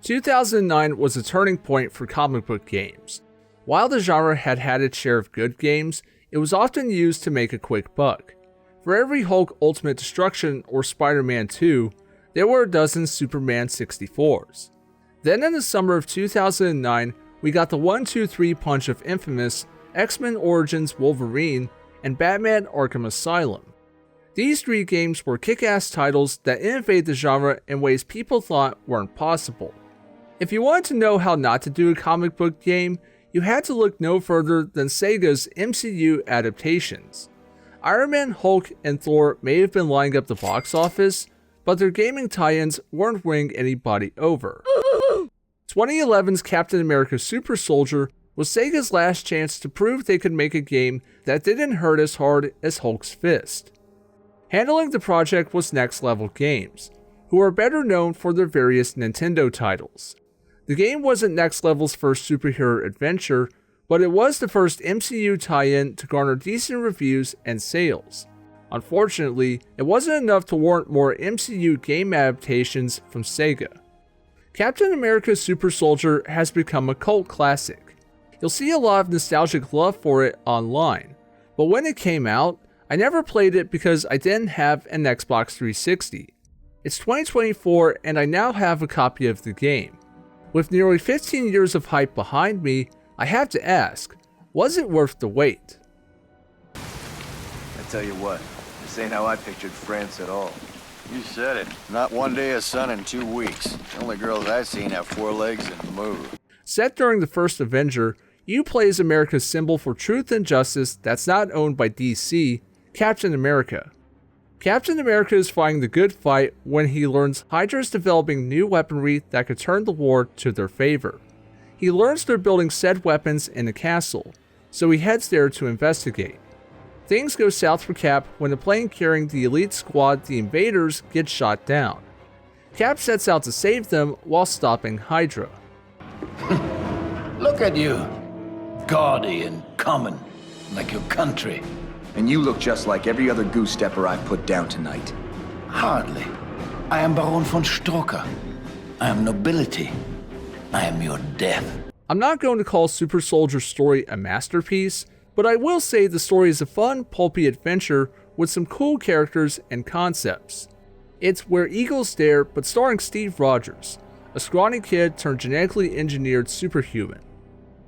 2009 was a turning point for comic book games. While the genre had had its share of good games, it was often used to make a quick buck. For every Hulk Ultimate Destruction or Spider-Man 2, there were a dozen Superman 64s. Then in the summer of 2009, we got the 1-2-3 punch of Infamous, X-Men Origins Wolverine, and Batman Arkham Asylum. These three games were kick-ass titles that innovated the genre in ways people thought weren't possible. If you wanted to know how not to do a comic book game, you had to look no further than Sega's MCU adaptations. Iron Man, Hulk, and Thor may have been lining up the box office, but their gaming tie-ins weren't winning anybody over. 2011's Captain America Super Soldier was Sega's last chance to prove they could make a game that didn't hurt as hard as Hulk's fist. Handling the project was Next Level Games, who are better known for their various Nintendo titles. The game wasn't Next Level's first superhero adventure, but it was the first MCU tie-in to garner decent reviews and sales. Unfortunately, it wasn't enough to warrant more MCU game adaptations from Sega. Captain America Super Soldier has become a cult classic. You'll see a lot of nostalgic love for it online, but when it came out, I never played it because I didn't have an Xbox 360. It's 2024 and I now have a copy of the game. With nearly 15 years of hype behind me, I have to ask, was it worth the wait? I tell you what, this ain't how I pictured France at all. You said it. Not one day of sun in 2 weeks. The only girls I've seen have 4 legs and move. Set during the first Avenger, you play as America's symbol for truth and justice that's not owned by DC, Captain America. Captain America is fighting the good fight when he learns Hydra is developing new weaponry that could turn the war to their favor. He learns they're building said weapons in a castle, so he heads there to investigate. Things go south for Cap when the plane carrying the elite squad, the Invaders, gets shot down. Cap sets out to save them while stopping Hydra. Look at you, gaudy and common, like your country. And you look just like every other goose stepper I've put down tonight. Hardly. I am Baron von Strucker. I am nobility. I am your death. I'm not going to call Super Soldier's story a masterpiece, but I will say the story is a fun, pulpy adventure with some cool characters and concepts. It's Where Eagles Dare, but starring Steve Rogers, a scrawny kid turned genetically engineered superhuman.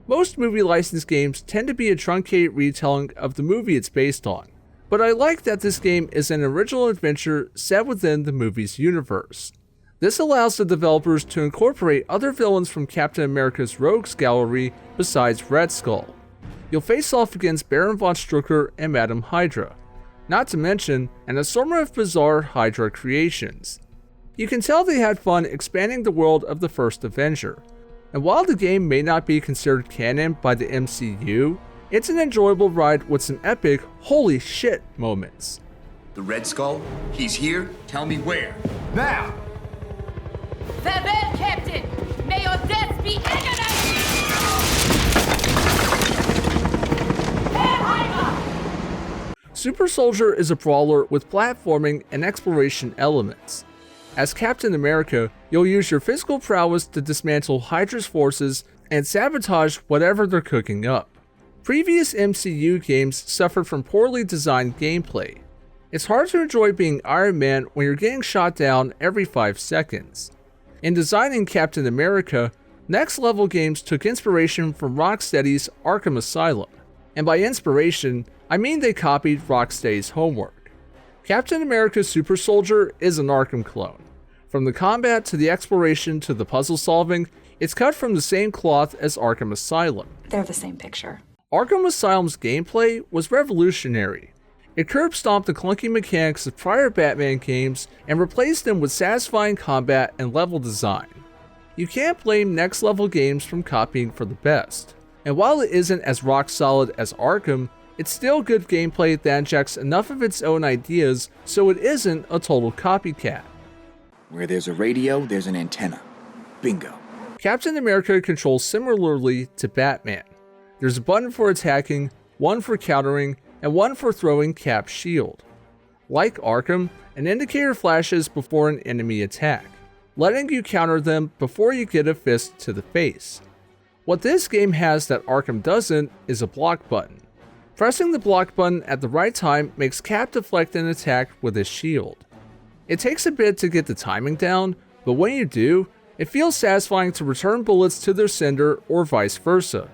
Most movie license games tend to be a truncated retelling of the movie it's based on, but I like that this game is an original adventure set within the movie's universe. This allows the developers to incorporate other villains from Captain America's Rogues Gallery besides Red Skull. You'll face off against Baron von Strucker and Madame Hydra, not to mention an assortment of bizarre Hydra creations. You can tell they had fun expanding the world of the first Avenger, and while the game may not be considered canon by the MCU, it's an enjoyable ride with some epic holy shit moments. The Red Skull? He's here? Tell me where. Now! Farewell, Captain! May your death be agonizing! Hail Hydra! Super Soldier is a brawler with platforming and exploration elements. As Captain America, you'll use your physical prowess to dismantle Hydra's forces and sabotage whatever they're cooking up. Previous MCU games suffered from poorly designed gameplay. It's hard to enjoy being Iron Man when you're getting shot down every 5 seconds. In designing Captain America, Next Level Games took inspiration from Rocksteady's Arkham Asylum, and by inspiration, I mean they copied Rocksteady's homework. Captain America Super Soldier is an Arkham clone. From the combat to the exploration to the puzzle solving, it's cut from the same cloth as Arkham Asylum. They're the same picture. Arkham Asylum's gameplay was revolutionary. It curb-stomped the clunky mechanics of prior Batman games and replaced them with satisfying combat and level design. You can't blame Next Level Games from copying for the best. And while it isn't as rock solid as Arkham, it's still good gameplay that injects enough of its own ideas so it isn't a total copycat. Where there's a radio, there's an antenna. Bingo. Captain America controls similarly to Batman. There's a button for attacking, one for countering, and one for throwing Cap's shield. Like Arkham, an indicator flashes before an enemy attack. letting you counter them before you get a fist to the face. What this game has that Arkham doesn't is a block button. Pressing the block button at the right time makes Cap deflect an attack with his shield. It takes a bit to get the timing down, but when you do, it feels satisfying to return bullets to their sender or vice versa.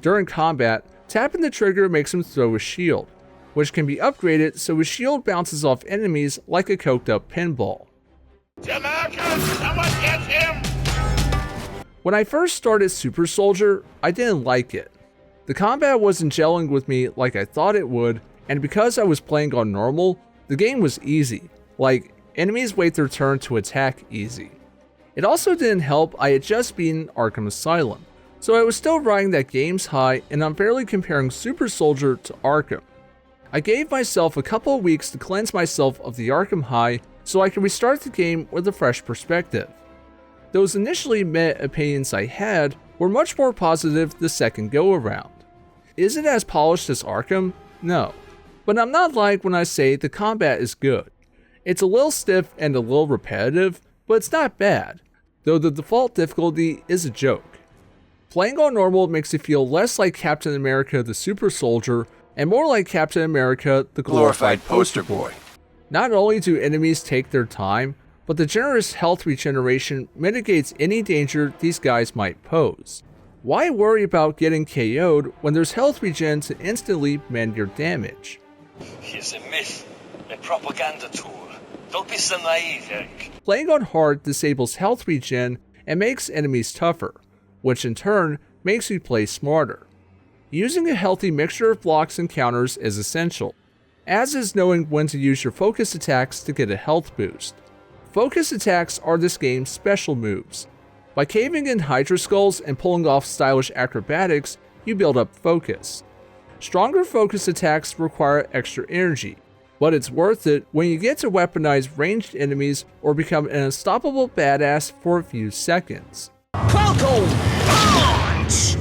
During combat, tapping the trigger makes him throw his shield, which can be upgraded so his shield bounces off enemies like a coked up pinball. Someone get him! When I first started Super Soldier, I didn't like it. The combat wasn't gelling with me like I thought it would, and because I was playing on normal, the game was easy, like enemies wait their turn to attack easy. It also didn't help I had just beaten Arkham Asylum, so I was still riding that game's high and unfairly comparing Super Soldier to Arkham. I gave myself a couple of weeks to cleanse myself of the Arkham high so I could restart the game with a fresh perspective. Those initially meh opinions I had were much more positive the second go around. Is it as polished as Arkham? No. But I'm not lying when I say the combat is good. It's a little stiff and a little repetitive, but it's not bad, though the default difficulty is a joke. Playing on normal makes it feel less like Captain America the Super Soldier and more like Captain America the glorified poster boy. Not only do enemies take their time, but the generous health regeneration mitigates any danger these guys might pose. Why worry about getting KO'd when there's health regen to instantly mend your damage? He's a myth, a propaganda tool. Don't be so naive, Eric. Playing on hard disables health regen and makes enemies tougher, which in turn makes you play smarter. Using a healthy mixture of blocks and counters is essential, as is knowing when to use your focus attacks to get a health boost. Focus attacks are this game's special moves. By caving in Hydra skulls and pulling off stylish acrobatics, you build up focus. Stronger focus attacks require extra energy, but it's worth it when you get to weaponize ranged enemies or become an unstoppable badass for a few seconds. Falco Punch!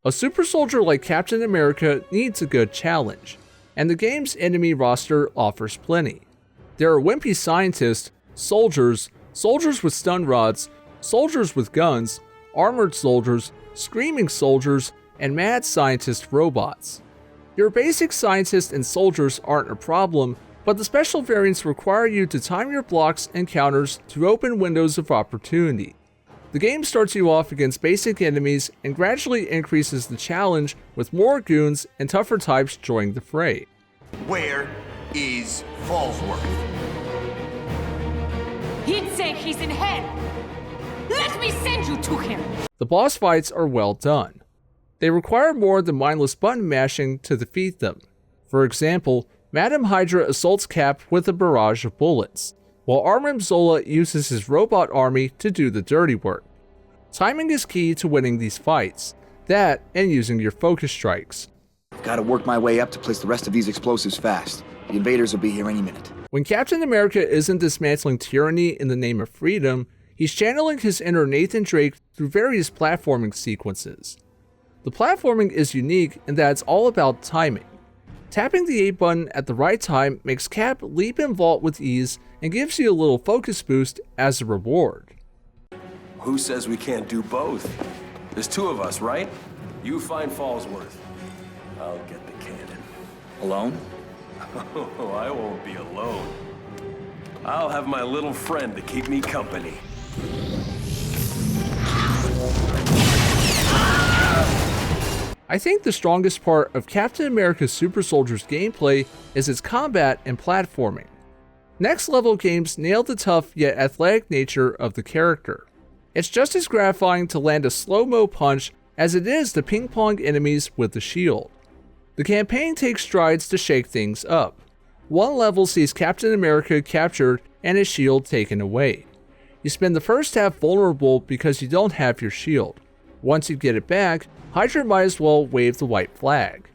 A super soldier like Captain America needs a good challenge, and the game's enemy roster offers plenty. There are wimpy scientists, soldiers, soldiers with stun rods, soldiers with guns, armored soldiers, screaming soldiers, and mad scientist robots. Your basic scientists and soldiers aren't a problem, but the special variants require you to time your blocks and counters to open windows of opportunity. The game starts you off against basic enemies and gradually increases the challenge with more goons and tougher types joining the fray. Where is Fallsworth? He'd say he's in hell. Let me send you to him. The boss fights are well done. They require more than mindless button mashing to defeat them. For example, Madam Hydra assaults Cap with a barrage of bullets, while Arkham Zola uses his robot army to do the dirty work. Timing is key to winning these fights, that and using your focus strikes. I've got to work my way up to place the rest of these explosives fast. The invaders will be here any minute. When Captain America isn't dismantling tyranny in the name of freedom, he's channeling his inner Nathan Drake through various platforming sequences. The platforming is unique in that it's all about timing. Tapping the A button at the right time makes Cap leap and vault with ease and gives you a little focus boost as a reward. Who says we can't do both? There's two of us, right? You find Fallsworth. I'll get the cannon. Alone? Oh, I won't be alone. I'll have my little friend to keep me company. I think the strongest part of Captain America Super Soldier's gameplay is its combat and platforming. Next level games nail the tough yet athletic nature of the character. It's just as gratifying to land a slow-mo punch as it is to ping-pong enemies with the shield. The campaign takes strides to shake things up. One level sees Captain America captured and his shield taken away. You spend the first half vulnerable because you don't have your shield. Once you get it back, Hydra might as well wave the white flag.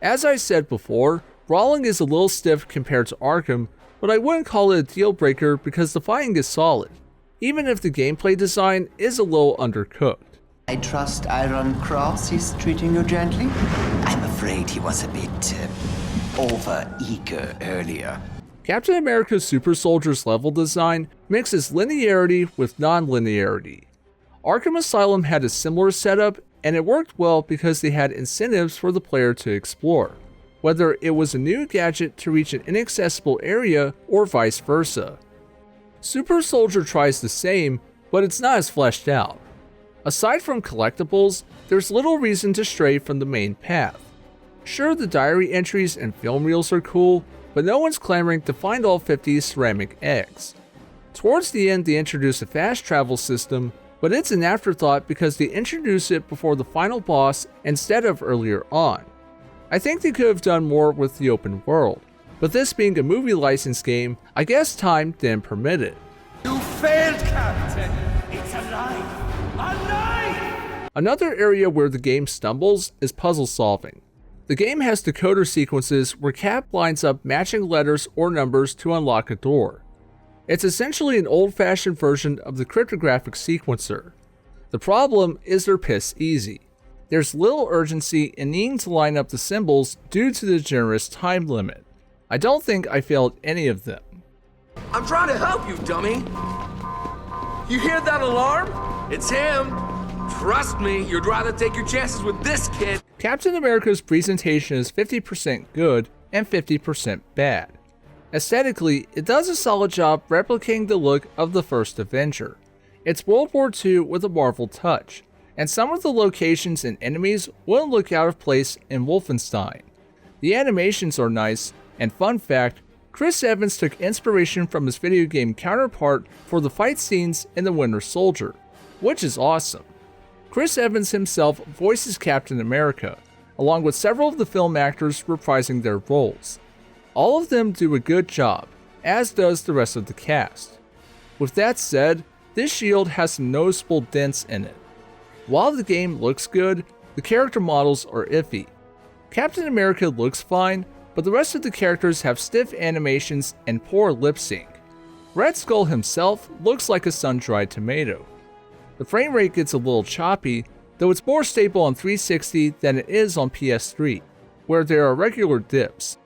As I said before, brawling is a little stiff compared to Arkham, but I wouldn't call it a deal breaker because the fighting is solid, even if the gameplay design is a little undercooked. I trust Iron Cross is treating you gently? I'm afraid he was a bit over-eager earlier. Captain America's Super Soldier's level design mixes linearity with non-linearity. Arkham Asylum had a similar setup, and it worked well because they had incentives for the player to explore, whether it was a new gadget to reach an inaccessible area or vice versa. Super Soldier tries the same, but it's not as fleshed out. Aside from collectibles, there's little reason to stray from the main path. Sure, the diary entries and film reels are cool, but no one's clamoring to find all 50 ceramic eggs. Towards the end, they introduce a fast travel system, but it's an afterthought because they introduce it before the final boss instead of earlier on. I think they could have done more with the open world, but this being a movie license game, I guess time didn't permit it. You failed, Captain. It's alive. Alive! Another area where the game stumbles is puzzle solving. The game has decoder sequences where Cap lines up matching letters or numbers to unlock a door. It's essentially an old-fashioned version of the cryptographic sequencer. The problem is they're piss easy. There's little urgency in needing to line up the symbols due to the generous time limit. I don't think I failed any of them. I'm trying to help you, dummy. You hear that alarm? It's him. Trust me, you'd rather take your chances with this kid. Captain America's presentation is 50% good and 50% bad. Aesthetically, it does a solid job replicating the look of the first Avenger. It's World War II with a Marvel touch, and some of the locations and enemies wouldn't look out of place in Wolfenstein. The animations are nice, and fun fact, Chris Evans took inspiration from his video game counterpart for the fight scenes in The Winter Soldier, which is awesome. Chris Evans himself voices Captain America, along with several of the film actors reprising their roles. All of them do a good job, as does the rest of the cast. With that said, this shield has some noticeable dents in it. While the game looks good, the character models are iffy. Captain America looks fine, but the rest of the characters have stiff animations and poor lip sync. Red Skull himself looks like a sun-dried tomato. The frame rate gets a little choppy, though it's more stable on 360 than it is on PS3, where there are regular dips.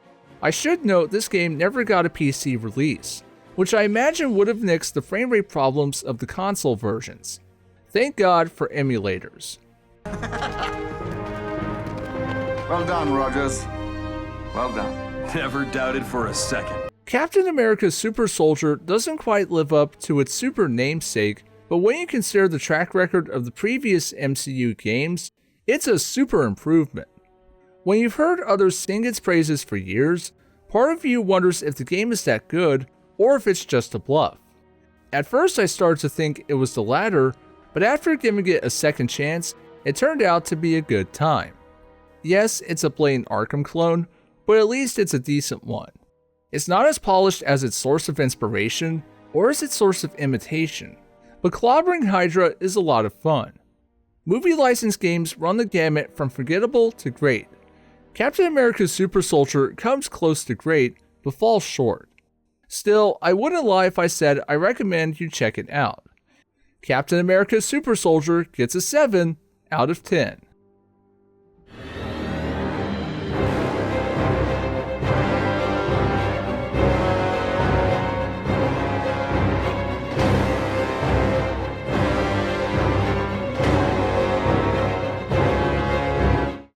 I should note this game never got a PC release, which I imagine would have nixed the frame rate problems of the console versions. Thank God for emulators. Well done, Rogers. Well done. Never doubted for a second. Captain America's Super Soldier doesn't quite live up to its super namesake, but when you consider the track record of the previous MCU games, it's a super improvement. When you've heard others sing its praises for years, part of you wonders if the game is that good, or if it's just a bluff. At first I started to think it was the latter, but after giving it a second chance, it turned out to be a good time. Yes, it's a blatant Arkham clone, but at least it's a decent one. It's not as polished as its source of inspiration, or as its source of imitation, but clobbering Hydra is a lot of fun. Movie license games run the gamut from forgettable to great. Captain America's Super Soldier comes close to great, but falls short. Still, I wouldn't lie if I said I recommend you check it out. Captain America's Super Soldier gets a 7 out of 10.